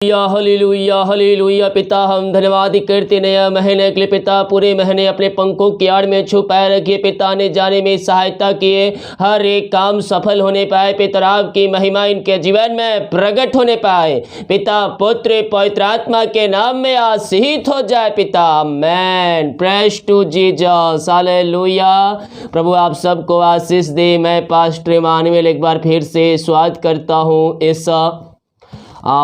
Hallelujah hallelujah. पिता हम धन्यवाद करते नया महीने के लिए पिता, पूरे महीने अपने पंखों की आड़ में छुपाए रखिए पिता, ने जाने में सहायता किए, हर एक काम सफल होने पाए पिता, आपकी महिमा इनके जीवन में प्रकट होने पाए पिता, पुत्र पवित्र आत्मा के नाम में आशीषित हो जाए पिता। आमेन। Praise to Jesus. हालेलुया। प्रभु आप सबको आशीष दे। मैं पास्टर इमानुएल एक बार फिर से स्वागत करता हूँ इस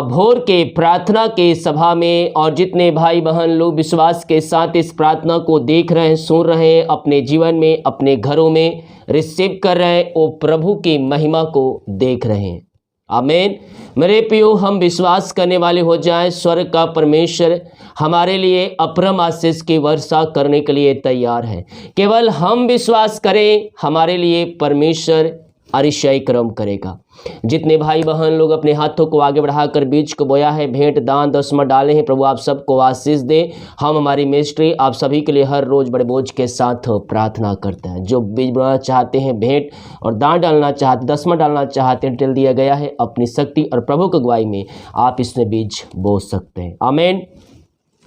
भोर के प्रार्थना के सभा में, और जितने भाई बहन लोग विश्वास के साथ इस प्रार्थना को देख रहे हैं, सुन रहे हैं, अपने जीवन में अपने घरों में रिसीव कर रहे हैं, वो प्रभु की महिमा को देख रहे हैं। आमीन। मेरे प्रियो, हम विश्वास करने वाले हो जाएं, स्वर्ग का परमेश्वर हमारे लिए अपरम आशीष की वर्षा करने के लिए तैयार है। केवल हम विश्वास करें, हमारे लिए परमेश्वर अतिशय कर्म करेगा। जितने भाई बहन लोग अपने हाथों को आगे बढ़ाकर बीज को बोया है, भेंट दान दसवां डाले हैं, प्रभु आप सबको आशीष दे। हम हमारी मिनिस्ट्री आप सभी के लिए हर रोज बड़े बोझ के साथ प्रार्थना करते हैं। जो बीज बोना चाहते हैं, भेंट और दान डालना चाहते, दसवां डालना चाहते हैं, डिटेल दिया गया है। अपनी शक्ति और प्रभु की अगुवाई में आप इसमें बीज बो सकते हैं। आमीन।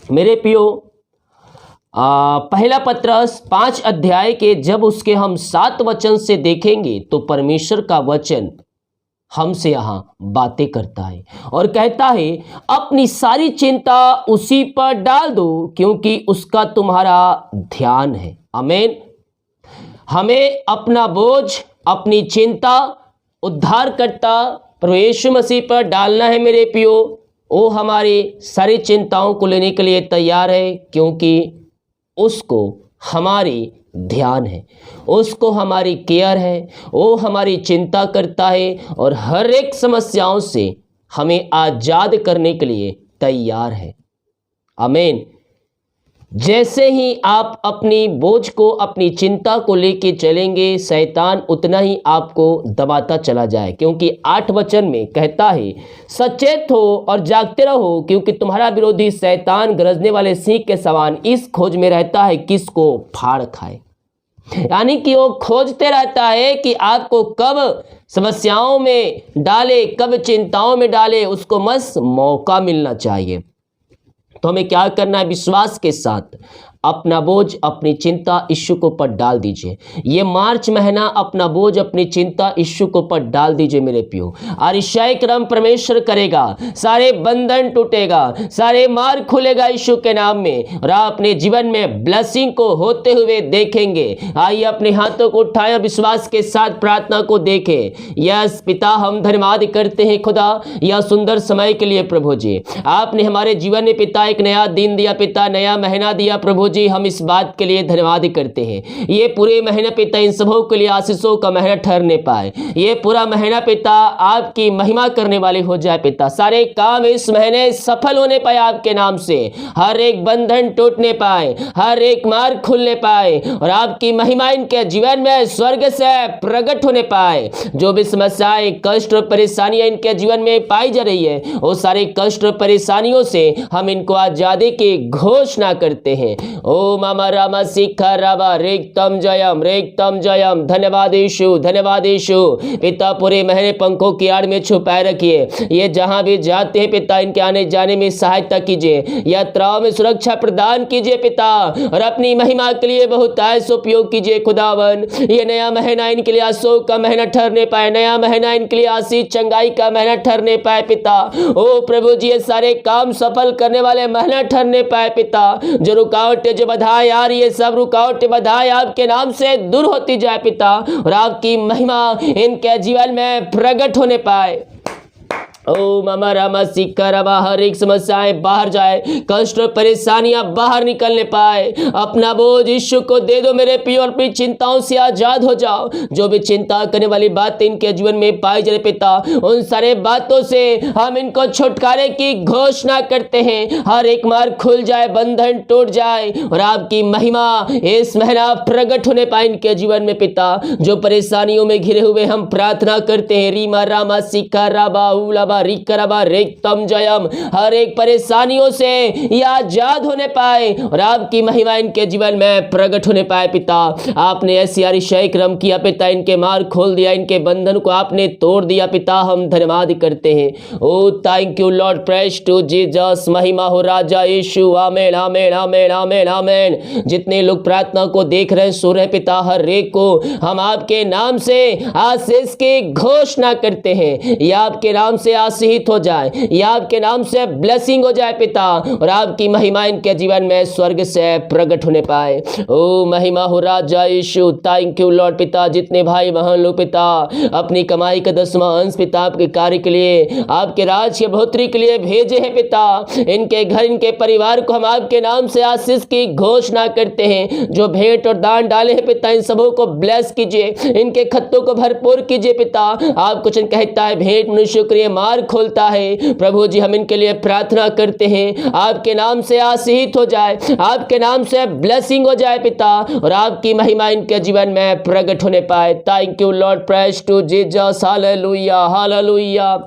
मेरे प्रियो, पहला पत्रस 5 अध्याय के जब उसके हम 7 वचन से देखेंगे तो परमेश्वर का वचन हमसे यहाँ बातें करता है और कहता है, अपनी सारी चिंता उसी पर डाल दो क्योंकि उसका तुम्हारा ध्यान है। आमीन। हमें अपना बोझ, अपनी चिंता उद्धारकर्ता प्रभु यीशु मसीह पर डालना है। मेरे प्रियो, वो हमारी सारी चिंताओं को लेने के लिए तैयार है क्योंकि उसको हमारी ध्यान है, उसको हमारी केयर है, वो हमारी चिंता करता है और हर एक समस्याओं से हमें आज़ाद करने के लिए तैयार है। आमीन। जैसे ही आप अपनी बोझ को, अपनी चिंता को लेके चलेंगे, शैतान उतना ही आपको दबाता चला जाए, क्योंकि 8 वचन में कहता है, सचेत हो और जागते रहो क्योंकि तुम्हारा विरोधी शैतान गरजने वाले सिंह के समान इस खोज में रहता है किसको फाड़ खाए। यानी कि वो खोजते रहता है कि आपको कब समस्याओं में डाले, कब चिंताओं में डाले, उसको बस मौका मिलना चाहिए। तो हमें क्या करना है? विश्वास के साथ अपना बोझ, अपनी चिंता यीशु के ऊपर डाल दीजिए। ये मार्च महीना अपना बोझ, अपनी चिंता यीशु के ऊपर डाल दीजिए मेरे प्रियो। अतिशय कर्म परमेश्वर करेगा, सारे बंधन टूटेगा, सारे मार्ग खुलेगा यीशु के नाम में, और आप अपने जीवन में ब्लेसिंग को होते हुए देखेंगे। आइए अपने हाथों को उठाएं, विश्वास के साथ प्रार्थना को देखें। यस पिता, हम धन्यवाद करते हैं खुदा यह सुंदर समय के लिए। प्रभु जी, आपने हमारे जीवन में पिता एक नया दिन दिया, पिता नया महीना दिया। प्रभु जी, हम इस बात के लिए धन्यवाद करते हैं। ये पूरे महीने पिता इन सबों के लिए आशीषों का महीना ठहरने पाए। ये पूरा महीना पिता आपकी महिमा करने वाले हो जाए पिता। सारे काम इस महीने सफल होने पाए आपके नाम से, हर एक बंधन टूटने पाए, हर एक मार्ग खुलने पाए, और आपकी महिमा इनके जीवन में स्वर्ग से प्रकट होने पाए। जो भी समस्याएं, कष्ट और परेशानियां इनके जीवन में पाई जा रही है, वो सारे कष्ट और परेशानियों से हम इनको आजादी की घोषणा करते हैं। ओम अमर रामा शिखा रावा रेक्तम जयम। धन्यवाद यीशु, धन्यवाद यीशु। पिता पूरे महीने पंखों की आड़ में छुपाए रखिए। ये जहां भी जाते हैं पिता, इनके आने जाने में सहायता कीजिए, यात्राओं में सुरक्षा प्रदान कीजिए पिता, और अपनी महिमा के लिए बहुत ऐसा उपयोग कीजिए खुदावन। ये नया महीना इनके लिए आशों का महीना ठहरने पाए, नया महीना इनके लिए आशीष चंगाई का महीना ठहरने पाए पिता। ओ प्रभु जी, ये सारे काम सफल करने वाले महीना ठहरने पाए पिता। जो रुकावटें, जो बाधाएं यार, ये सब रुकावटें बाधाएं आपके नाम से दूर होती जाए पिता, और आपकी महिमा इनके जीवन में प्रकट होने पाए। ओम अमर रामा शिखा रवा, हर एक समस्याएं बाहर जाए, कष्ट और परेशानियां बाहर निकलने पाए। अपना बोझ यीशु को दे दो मेरे प्रिय, और अपनी चिंताओं से आजाद हो जाओ। जो भी चिंता करने वाली बातें इनके जीवन में पाई जाए पिता, उन सारे बातों से हम इनको छुटकारे की घोषणा करते हैं। हर एक मार्ग खुल जाए, बंधन टूट जाए, और आपकी महिमा इस महीना प्रकट होने पाए इनके जीवन में पिता। जो परेशानियों में घिरे हुए हम प्रार्थना करते हैं, रीमा रामा शिखा राबा उलाबा करबा रिक करबा रेतम जयम, हर एक परेशानियों से ये आजाद होने पाए और आपकी महिमा इनके जीवन में प्रकट होने पाए। पिता आपने ऐसी अतिशय क्रम किया पिता, इनके मार्ग खोल दिया, इनके बंधन को आपने तोड़ दिया पिता, हम धन्यवाद करते हैं। Oh thank you Lord, praise to Jesus, महिमा हो राजा यीशु, आमेन आमेन आमेन आमेन आमेन। जितने लोग प्रार्थना को देख रहे हैं सुन रहे पिता, हर एक को हम आपके नाम से आशीष की घोषणा करते हैं, या आपके नाम से आशीषित हो जाए, या आपके नाम से ब्लेसिंग हो जाए पिता, और आपकी महिमा इनके जीवन में स्वर्ग से प्रकट होने पाए। ओ महिमा हो राजा यीशु, थैंक यू लॉर्ड पिता। जितने भाई बहन लोग पिता अपनी कमाई का 10वां अंश पिता आपके कार्य के लिए, आपके राज की बढ़ोतरी के लिए भेजे हैं पिता, इनके घर इनके परिवार को हम आपके नाम से आशीष की घोषणा करते हैं। जो भेंट और दान डाले हैं पिता, इन सबों को ब्लेस कीजिए, इनके खत्तों को भरपूर कीजिए पिता। आप कुछ कहता है भेंट मनुष्य के लिए मार्ग खोलता है। प्रभु जी हम इनके लिए प्रार्थना करते हैं, आपके नाम से आशीषित हो जाए, आपके नाम से ब्लेसिंग हो जाए पिता, और आपकी महिमा इनके जीवन में प्रकट होने पाए। Thank you Lord, praise to Jesus, hallelujah hallelujah.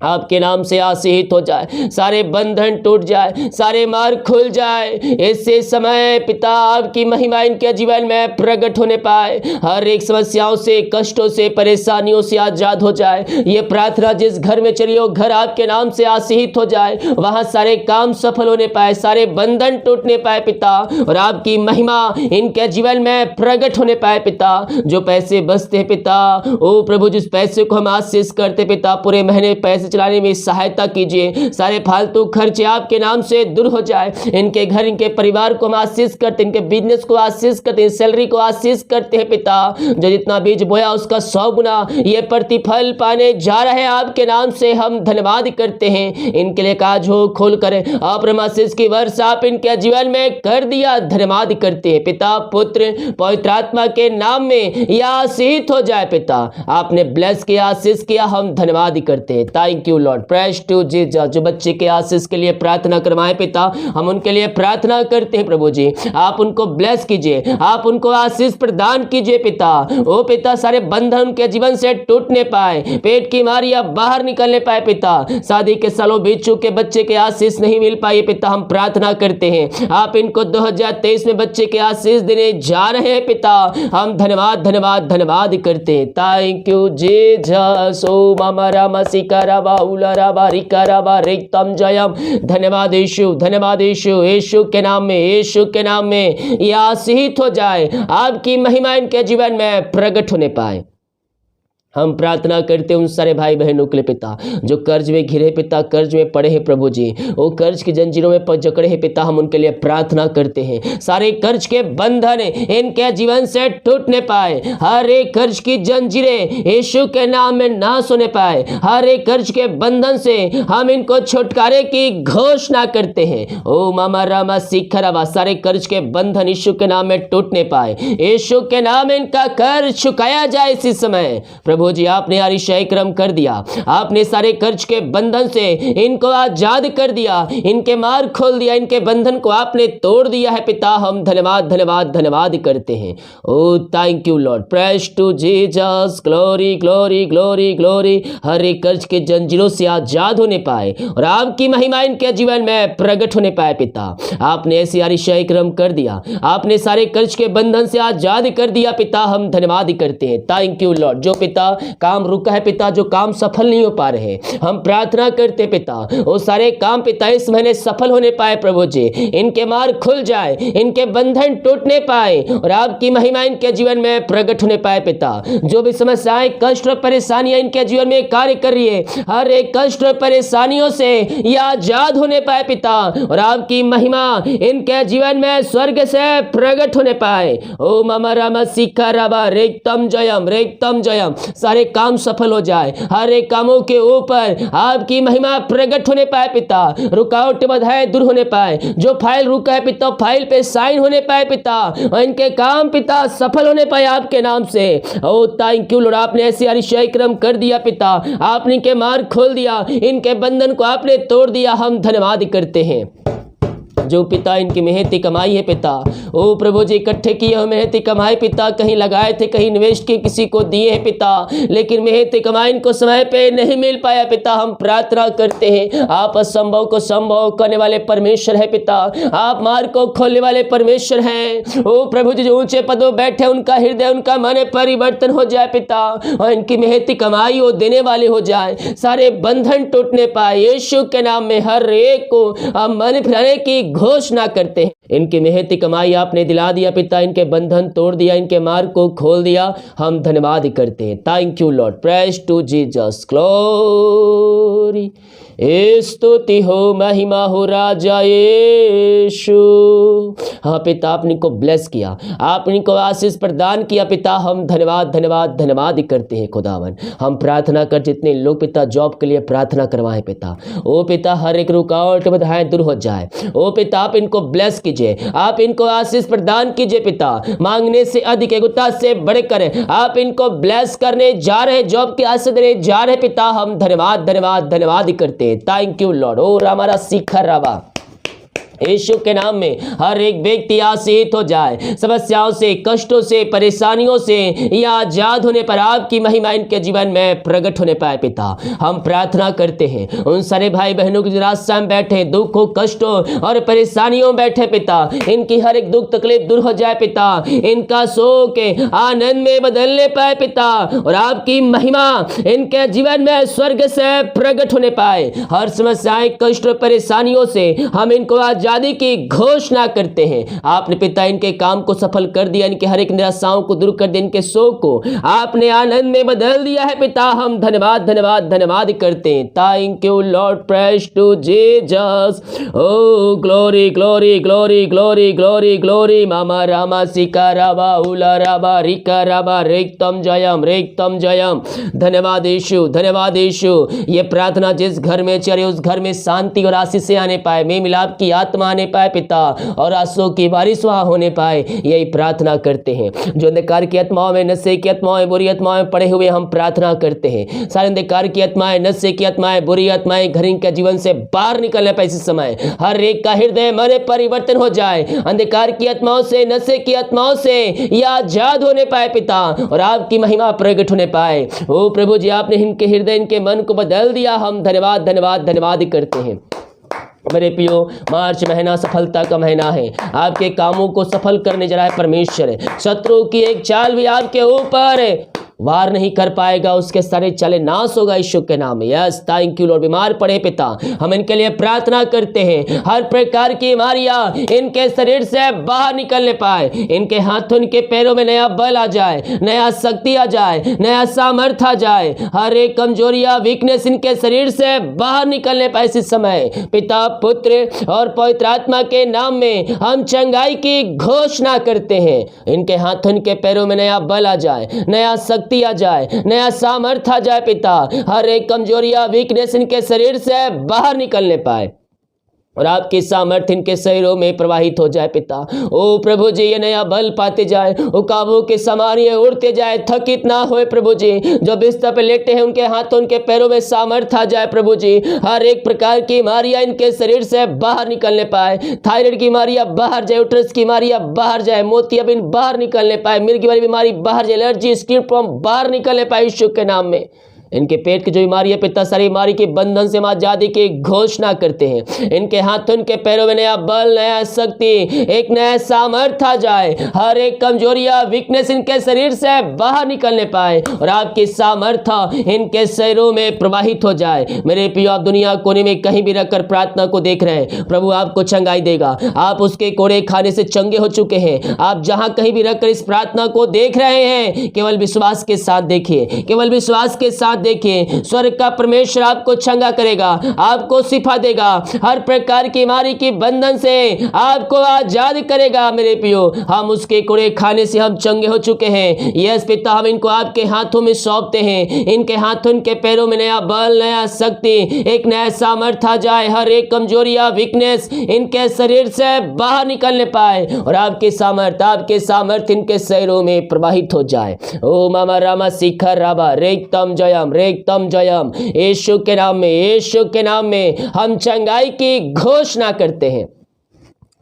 आपके नाम से आशीषित हो जाए, सारे बंधन टूट जाए, सारे मार्ग खुल जाए। ऐसे समय पिता आपकी महिमा इनके जीवन में प्रकट होने पाए, हर एक समस्याओं से, कष्टों से, परेशानियों से आजाद हो जाए। ये प्रार्थना जिस घर में चली हो, घर आपके नाम से आशीषित हो जाए, वहां सारे काम सफल होने पाए, सारे बंधन टूटने पाए पिता, और आपकी महिमा इनके जीवन में प्रकट होने पाए पिता। जो पैसे बचते हैं पिता, ओ प्रभु जिस पैसे को हम आशीष करते पिता, पूरे महीने पैसे चलाने में सहायता कीजिए, सारे फालतू खर्चे आपके नाम से दूर हो जाए। इनके घर इनके परिवार को हम आशीष करते, इनके बिजनेस को आशीष करते, सैलरी को आशीष करते हैं पिता। जो जितना बीज बोया उसका 100 गुना ये प्रतिफल पाने जा रहे हैं, आपके नाम से हम धन्यवाद करते हैं। इनके लिए काज हो खोल कर आप आशीष की वर्षा आप इनके जीवन में कर दिया, धन्यवाद करते हैं पिता, पुत्र पवित्र आत्मा के नाम में यह आशीषित हो जाए पिता। आपने ब्लेस किया, आशीष किया, हम धन्यवाद करते हैं। Thank you Lord, praise to Jesus. जो बच्चे के आशीष के लिए प्रार्थना करवाएं पिता, हम उनके लिए प्रार्थना करते हैं प्रभु जी, आप उनको ब्लेस कीजिए, आप उनको आशीष प्रदान कीजिए पिता। ओ पिता सारे बंधन उनके जीवन से टूटने पाए, पेट की बीमारियां बाहर निकलने पाए पिता। शादी के सालों बीत चुके बच्चे के आशीष नहीं मिल पाई पिता, हम प्रार्थना करते हैं आप इनको 2023 में बच्चे के आशीष देने जा रहे हैं पिता। हम धन्यवाद धन्यवाद धन्यवाद करते हैं। Thank you Jesus. ओ मामा रामा सिकारा बाउला राबा रिकाराबा रिक्तम जयम। धन्यवाद यीशु, धन्यवाद यीशु। यीशु के नाम में, यीशु के नाम में यह आशीषित हो जाए, आपकी महिमा इनके जीवन में प्रकट होने पाए। हम प्रार्थना करते हैं उन सारे भाई बहनों के लिए पिता जो कर्ज में घिरे पिता, कर्ज में पड़े हैं प्रभु जी, वो कर्ज की जंजीरों में जकड़े हैं पिता, हम उनके लिए प्रार्थना करते हैं। सारे कर्ज के बंधन इनके जीवन से टूटने पाए, हर एक कर्ज की जंजीरें यीशु के नाम में नाश होने पाए, हर एक कर्ज के बंधन से हम इनको छुटकारे की घोषणा करते हैं। ओ मामा रामा सिखरावा, सारे कर्ज के बंधन यीशु के नाम में टूटने पाए, यीशु के नाम में इनका कर्ज चुकाया जाए इसी समय। प्रभु जी आपने अतिशय क्रम कर दिया, आपने सारे कर्ज के बंधन से इनको आजाद कर दिया, इनके मार्ग खोल दिया, इनके बंधन को आपने तोड़ दिया है पिता। हम धन्यवाद धन्यवाद धन्यवाद करते हैं। Oh thank you Lord, praise to Jesus, glory glory glory glory. हर एक कर्ज के जंजीरों से आजाद होने पाए और आपकी महिमा इनके जीवन में प्रकट होने पाए पिता। आपने ऐसी अतिशय क्रम कर दिया, आपने सारे कर्ज के बंधन से आजाद कर दिया पिता, हम धन्यवाद करते हैं। Thank you Lord. जो पिता काम रुका है पिता, जो काम सफल नहीं हो पा रहे, हम प्रार्थना करते पिता वो सारे काम पिता इस महीने सफल होने पाए प्रभु जी, इनके मार्ग खुल जाए, इनके बंधन टूटने पाए और आपकी महिमा इनके जीवन में प्रकट होने पाए पिता। जो भी समस्याएं, कष्ट और परेशानियां इनके जीवन में कार्य कर रही है, हर एक कष्ट और परेशानियों से ये आजाद होने पाए पिता और आपकी महिमा इनके जीवन में स्वर्ग से प्रकट होने पाए। ओ मामा रामा सिखा राबा रेक्तम जयम, रेक्तम जयम। सारे काम सफल हो जाए, हर एक कामों के ऊपर आपकी महिमा प्रकट होने पाए पिता, रुकावट बाधाएं दूर होने पाए, जो फाइल रुका है पिता फाइल पे साइन होने पाए पिता और इनके काम पिता सफल होने पाए आपके नाम से। ओ थैंक यू लॉर्ड, आपने ऐसे अतिशय क्रम कर दिया पिता, आपने इनके मार्ग खोल दिया, इनके बंधन को आपने तोड़ दिया, हम धन्यवाद करते हैं। जो पिता इनकी मेहनती कमाई है पिता, ओ प्रभु जी इकट्ठे किए हुए मेहनती कमाई पिता, कहीं लगाए थे, कहीं निवेश किए, किसी को दिए हैं पिता, लेकिन मेहनती कमाई इनको समय पे नहीं मिल पाया पिता। हम प्रार्थना करते हैं, आप असंभव को संभव करने वाले परमेश्वर है पिता, आप मार्ग को खोलने वाले परमेश्वर हैं। ओ प्रभु जी जो ऊंचे पदों बैठे उनका हृदय उनका मन परिवर्तन हो जाए पिता, और इनकी मेहनती कमाई वो देने वाले हो जाए, सारे बंधन टूटने पाए यीशु के नाम में। हर एक को हम मन फिराने की घोषणा करते हैं। इनकी मेहनती कमाई आपने दिला दिया पिता, इनके बंधन तोड़ दिया, इनके मार्ग को खोल दिया, हम धन्यवाद करते हैं। Thank you Lord, praise to Jesus, glory, स्तुति हो, महिमा हो राजा यीशु। हाँ पिता आपने को ब्लेस किया, आपने को आशीष प्रदान किया पिता, हम धन्यवाद धन्यवाद धन्यवाद करते हैं खुदावन। हम प्रार्थना कर जितने लोग पिता जॉब के लिए प्रार्थना करवाएं पिता, ओ पिता हर एक रुकावट बाधाएं दूर हो जाए। ओ पिता आप इनको ब्लेस कीजिए, आप इनको आशीष प्रदान कीजिए पिता, मांगने से अधिक एगुता से बढ़कर आप इनको ब्लेस करने जा रहे, जॉब की आशीष देने जा रहे पिता, हम धन्यवाद धन्यवाद धन्यवाद करते हैं। Thank you Lord. ओ रामारा शिखर रावा, यीशु के नाम में हर एक व्यक्ति आशीषित हो जाए, समस्याओं से, कष्टों से, परेशानियों से या आजाद होने पर आपकी महिमा इनके जीवन में प्रकट होने पाए पिता। हम प्रार्थना करते हैं उन सारे भाई बहनों की रास्ते में बैठे, दुखों, कष्टों और परेशानियों में बैठे पिता, इनकी हर एक दुख तकलीफ दूर हो जाए पिता, इनका शोक आनंद में बदलने पाए पिता, और आपकी महिमा इनके जीवन में स्वर्ग से प्रकट होने पाए। हर समस्याएं, कष्ट और परेशानियों से हम इनको आजादी की घोषणा करते हैं। आपने पिता इनके काम को सफल कर दिया, इनके हर एक निराशाओं को दूर कर दिया, इनके शोक को आपने आनंद में बदल दिया है पिता, हम धन्यवाद धन्यवाद धन्यवाद करते हैं। Thank you Lord, praise to Jesus, oh glory glory glory glory glory glory, मामा रामा सिका राबा उला राबा रिका राबा रेक्तम जयम रेक्तम जयम। धन्यवाद यीशु, धन्यवाद यीशु। ये प्रार्थना जिस घर में चले उस घर में शांति और आशीष से आने पाए, मेल मिलाप की आत्मा आने पाए पिता, और आंसुओं की बारिश वहां होने पाए, यही प्रार्थना करते हैं। जो अंधकार की आत्माओं में, नशे की आत्माओं, बुरी आत्माओं में पड़े हुए हम प्रार्थना करते हैं, सारे अंधकार की आत्माएं, नशे की आत्माएं, बुरी आत्माएं घर के जीवन से बाहर निकलने पाए। इस समय हर एक का हृदय मन परिवर्तन हो जाए, अंधकार की आत्माओं से, नशे की आत्माओं से यह आजाद होने पाए पिता, और आपकी महिमा प्रकट होने पाए। ओ प्रभु जी आपने इनके हृदय, इनके मन को बदल दिया, हम धन्यवाद धन्यवाद धन्यवाद करते हैं। मेरे प्रियो, मार्च महीना सफलता का महीना है, आपके कामों को सफल करने जा रहा है परमेश्वर। शत्रु की एक चाल भी आपके ऊपर वार नहीं कर पाएगा, उसके सारे चाले नाश होगा यीशु के नाम में। Yes, thank you Lord. बीमार पड़े पिता, हम इनके लिए प्रार्थना करते हैं, हर प्रकार की बीमारियां इनके शरीर से बाहर निकलने पाए, इनके हाथों, इनके पैरों में नया बल आ जाए, नया शक्ति आ जाए, नया सामर्थ्य आ जाए, हर एक कमजोरियां, वीकनेस इनके शरीर से बाहर निकलने पाए। इस समय पिता, पुत्र और पवित्र आत्मा के नाम में हम चंगाई की घोषणा करते हैं। इनके हाथों, इनके पैरों में नया बल आ जाए, नया शक्ति आ जाए, नया सामर्थ्य आ जाए पिता, हर एक कमजोरियां, वीकनेस इनके शरीर से बाहर निकलने पाए, और आपकी सामर्थ्य इनके शरीरों में प्रवाहित हो जाए पिता। ओ प्रभु जी ये नया बल पाते जाए, उकाबों के समान ये उड़ते जाए, थकित ना होए प्रभु जी। जो बिस्तर पे लेटे हैं उनके हाथों, उनके पैरों में सामर्थ्य आ जाए प्रभु जी, हर एक प्रकार की बीमारियां इनके शरीर से बाहर निकलने पाए, थायराइड की बीमारियां बाहर जाए, उटरस की बीमारियां बाहर जाए, मोतियाबिंद बाहर निकलने पाए, मिर्गी वाली बीमारी बाहर जाए, एलर्जी, स्किन प्रॉब्लम बाहर निकलने पाए यीशु के नाम में। इनके पेट की जो बीमारी है पिता, सारी बीमारी के बंधन से हम आजादी की घोषणा करते हैं। इनके हाथों, इनके पैरों में नया बल, नया शक्ति, एक नया सामर्थ्य आ जाए, हर एक कमजोरियां, वीकनेस इनके शरीर से बाहर निकलने पाए, और आपकी सामर्थ्य इनके शरीरों में प्रवाहित हो जाए। मेरे प्रियो, आप दुनिया कोने में कहीं भी रखकर प्रार्थना को देख रहे हैं, प्रभु आपको चंगाई देगा। आप उसके कोड़े खाने से चंगे हो चुके हैं। आप जहां कहीं भी रखकर इस प्रार्थना को देख रहे हैं, केवल विश्वास के साथ देखिए, केवल विश्वास के साथ देखिए, स्वर्ग का परमेश्वर आपको चंगा करेगा, आपको शिफा देगा, हर प्रकार की बीमारी के बंधन से आपको आजाद करेगा। मेरे प्रियो, हम उसके कोड़े खाने से हम चंगे हो चुके हैं। यस पिता, हम इनको आपके हाथों में सौंपते हैं। इनके हाथों, इनके पैरों में नया बल, नया शक्ति, एक नया सामर्थ्य आ जाए, हर एक कमजोरियां, वीकनेस इनके शरीर से बाहर निकलने पाए, और आपके सामर्थ्य इनके शरीरों में प्रवाहित हो जाए। ओ मामा रामा शिखर राबा रेक्तम जयम रेक्तम जयम। यीशु के नाम में, यीशु के नाम में हम चंगाई की घोषणा करते हैं।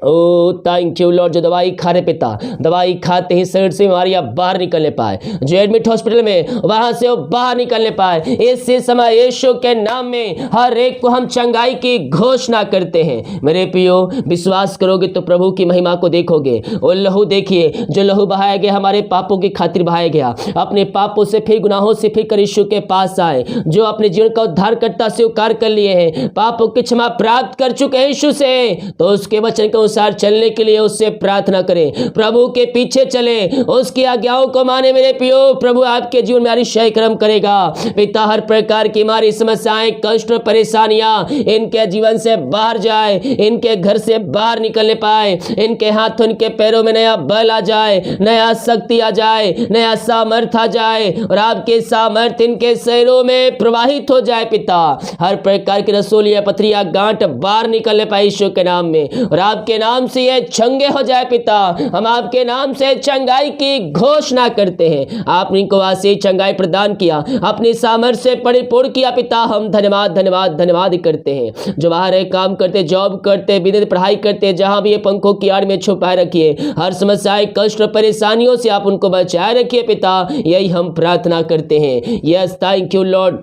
ओ थैंक यू लॉर्ड, जो दवाई खा रहे पिता, दवाई खाते ही शरीर से बीमारियां बाहर निकलने पाए, जो एडमिट हॉस्पिटल में वहां से वो बाहर निकलने पाए, इसी समय यीशु के नाम में हर एक को हम चंगाई की घोषणा करते हैं। मेरे प्रियो, विश्वास करोगे तो प्रभु की महिमा को देखोगे। वो लहू देखिए, जो लहू बहाया गया हमारे पापों की खातिर बहाया गया, अपने पापों से फिर गुनाहों से फिर कर यीशु के पास आए, जो अपने जीवन का उद्धारकर्ता स्वीकार कर लिए हैं, पापों की क्षमा प्राप्त कर चुके हैं यीशु से, तो उसके वचन के अनुसार चलने के लिए उससे प्रार्थना करें, प्रभु के पीछे चले, उसकी आज्ञाओं को माने। मेरे प्रियो, प्रभु आपके जीवन में अतिशय कर्म करेगा। पिता, हर प्रकार की हमारी समस्याएं, कष्ट और परेशानियां इनके जीवन से बाहर जाए, इनके घर से बाहर निकलने पाए, इनके हाथों इनके पैरों में नया बल आ जाए, नया शक्ति आ जाए, नया सामर्थ्य आ जाए, और आपके सामर्थ्य इनके शरीरों में प्रवाहित हो जाए। पिता, हर प्रकार की रसोलियां, पथरियां, गांठ बाहर निकलने पाए यीशु के नाम में, और आपके नाम से ये चंगे हो जाए। पिता, हम आपके नाम से चंगाई की घोषणा करते हैं। आपने इनको आशीष चंगाई प्रदान किया, अपनी सामर्थ्य से परिपूर्ण किया। पिता, हम धन्यवाद धन्यवाद धन्यवाद करते हैं। जो बाहर है, काम करते, जॉब करते, विदेश पढ़ाई करते, जहां भी ये पंखों की आड़ में छुपाए रखिए, हर समस्याएं, कष्ट और परेशानियों से आप उनको बचाए रखिए। पिता, यही हम प्रार्थना करते हैं। Yes, thank you Lord.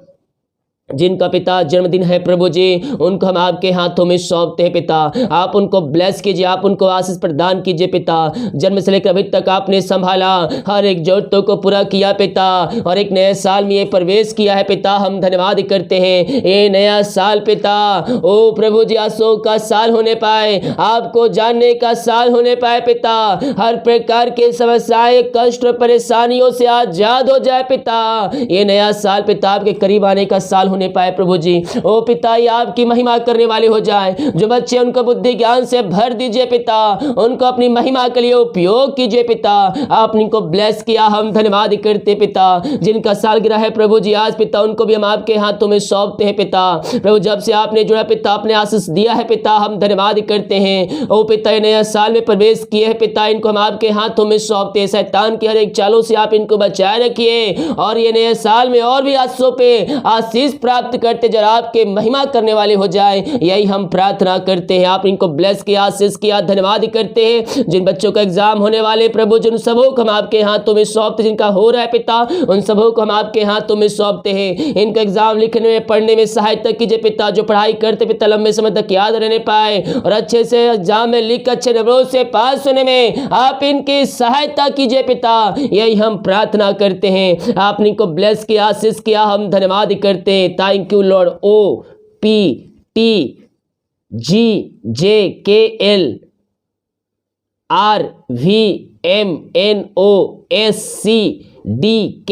जिनका पिता जन्मदिन है प्रभु जी, उनको हम आपके हाथों में सौंपते हैं। पिता, आप उनको ब्लेस कीजिए, आप उनको आशीष प्रदान कीजिए। पिता, जन्म से लेकर अभी तक आपने संभाला, हर एक जरूरतों को पूरा किया पिता, और एक नए साल में ये प्रवेश किया है। पिता, हम धन्यवाद करते हैं। ये नया साल पिता, ओ प्रभु जी, आशों का साल होने पाए, आपको जानने का साल होने पाए। पिता, हर प्रकार के समस्याएं, कष्ट और परेशानियों से आजाद हो जाए। पिता, ये नया साल पिता आपके करीब आने का साल होने पाए प्रभु जी। ओ पिता, ये आपकी महिमा करने वाले हो जाए। जो बच्चे, उनको बुद्धि ज्ञान से भर दीजिए पिता, उनको अपनी महिमा के लिए उपयोग कीजिए। पिता, आपने इनको ब्लेस किया, हम धन्यवाद करते। पिता, जिनका सालगिरह है प्रभु जी आज, पिता, उनको भी हम आपके हाथों में सौंपते हैं। पिता, प्रभु, जब से आपने जुड़ा पिता, आपने आशीष दिया है पिता, हम धन्यवाद करते हैं। ओ पिता, ये नया साल में प्रवेश किए हैं पिता, इनको हम आपके हाथों में सौंपते हैं। शैतान की हर एक चालों से आप इनको बचाए रखिए, और ये नए साल में और भी आशीषों पे आशीष प्राप्त करते, जरा आपके महिमा करने वाले हो जाए, यही हम प्रार्थना करते हैं। आप इनको ब्लेस किया, आशीष किया, धन्यवाद करते हैं। जिन बच्चों का एग्जाम होने वाले प्रभु, जिन सबों को हम आपके हाथों में सौंपते, जिनका हो रहा है पिता, उन सबों को हम आपके हाथों में सौंपते हैं। इनका एग्जाम लिखने में, पढ़ने में सहायता कीजिए पिता, जो पढ़ाई करते पिता लंबे समय तक याद रहने पाए, और अच्छे से एग्जाम में लिख अच्छे नंबरों से पास होने में आप इनकी सहायता कीजिए पिता, यही हम प्रार्थना करते हैं। आपने इनको ब्लेस किया, आशीष किया, हम धन्यवाद करते हैं। Thank you Lord. OPTGJKLRVMNOSCDK,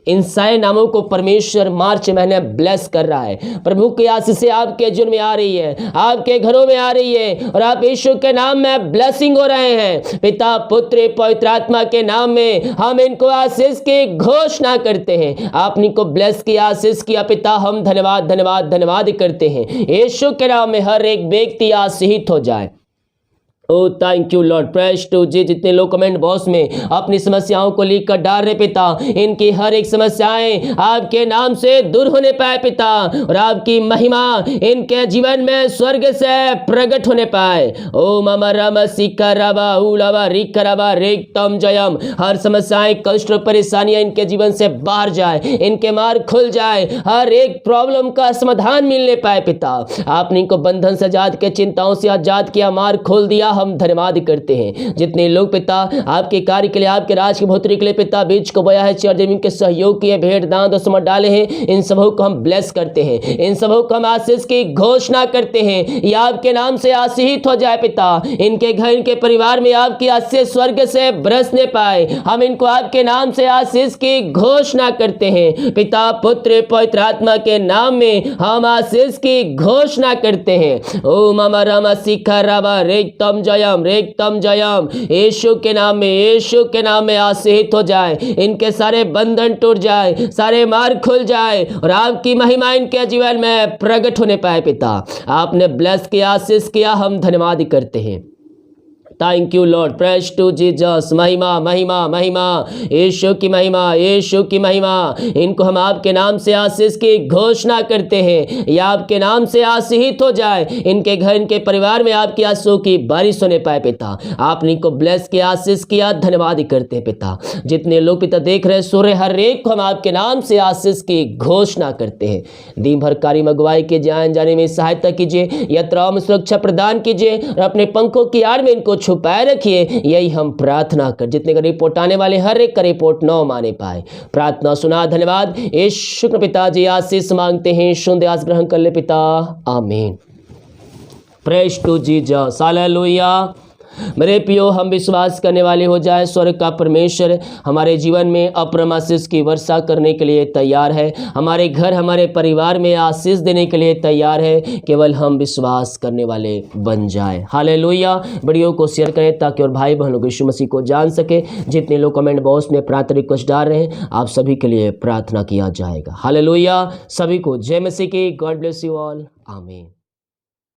इन सारे नामों को परमेश्वर मार्च महीने ब्लेस कर रहा है। प्रभु की आशीष आपके जीवन में आ रही है, आपके घरों में आ रही है, और आप यीशु के नाम में ब्लेसिंग हो रहे हैं। पिता, पुत्र, पवित्र आत्मा के नाम में हम इनको आशीष की घोषणा करते हैं। आपने इनको ब्लेस किया, आशीष किया पिता, हम धन्यवाद धन्यवाद धन्यवाद करते हैं। यीशु के नाम में हर एक व्यक्ति आशीषित हो जाए। Oh thank you Lord. Praise to जी। जितने लोग कमेंट बॉक्स में अपनी समस्याओं को लिख कर डाल रहे पिता, इनकी हर एक समस्याएं आपके नाम से दूर होने पाए पिता, और आपकी महिमा इनके जीवन में स्वर्ग से प्रकट होने पाए। ओ मम रम सिकरवा उलवा रिकरवा रेक्तम जयम। हर समस्याएं, कष्ट और परेशानियां इनके जीवन से बाहर जाए, इनके मार्ग खुल जाए, हर एक प्रॉब्लम का समाधान मिलने पाए पिता। आपने इनको बंधन से आजाद किया, चिंताओं से आजाद किया, मार्ग खोल दिया, हम धन्यवाद करते हैं। जितने लोग पिता आपके कार्य के लिए, आपके राज की बढ़ोतरी के लिए पिता बीज को बोया है, चार जमीन के सहयोग किए, भेंट दान समझ डाले हैं, इन सबों को हम ब्लेस करते हैं। इन सबों को हम आशीष की घोषणा करते हैं। ये आपके नाम से आशीषित हो जाए पिता, इनके घर, इनके परिवार में आपकी आशीष स्वर्ग से बरसने पाए। हम इनको आपके नाम से आशीष की घोषणा करते हैं। पिता, पुत्र, पवित्र आत्मा के नाम में हम आशीष की घोषणा करते हैं। ओ मम रम शिखरवा रेक्तम जयम रेक्तम जयम। यीशु के नाम में, यीशु के नाम में आशीषित हो जाए, इनके सारे बंधन टूट जाए, सारे मार्ग खुल जाए, और आपकी महिमा इनके जीवन में प्रकट होने पाए पिता। आपने ब्लेस किया, आशीष किया, हम धन्यवाद करते हैं। Thank you Lord, praise to Jesus. महिमा महिमा महिमा, यीशु की महिमा, यीशु की महिमा। इनको हम आपके नाम से आशीष की घोषणा करते हैं, या आपके नाम से आशीषित हो जाए, इनके घर इनके परिवार में आपकी आंसू की बारिश होने पाए पिता। आपने इनको ब्लेस किया, आशीष किया, धन्यवाद ही करते हैं पिता। जितने लोग पिता देख रहे सुन रहे, हर एक को हम आपके नाम से आशीष की घोषणा करते हैं। दिन भर कार्य में अगुवाई कीजिए, आने जाने में सहायता कीजिए, यात्राओं में सुरक्षा प्रदान कीजिए और अपने पंखों की आड़ में इनको छुपाए रखिए। यही हम प्रार्थना कर, जितने का रिपोर्ट आने वाले हर एक का रिपोर्ट न माने पाए। प्रार्थना सुना, धन्यवाद। यीशु के पिताजी आशीष मांगते हैं, सुन आस ग्रहण कर ले पिता, आमीन। Praise to Jesus, hallelujah. मेरे प्रियो, हम विश्वास करने वाले हो जाए, स्वर्ग का परमेश्वर हमारे जीवन में अपरम आशीष की वर्षा करने के लिए तैयार है। हमारे घर, हमारे परिवार में आशीष देने के लिए तैयार है, केवल हम विश्वास करने वाले बन जाए। हालेलुया। वीडियो को शेयर करें ताकि और भाई बहनों को यीशु मसीह को जान सके। जितने लोग कमेंट बॉक्स में प्रार्थना रिक्वेस्ट डाल रहे हैं, आप सभी के लिए प्रार्थना किया जाएगा। हालेलुया। सभी को जय मसीह की। गॉड ब्लेस यू ऑल, आमीन।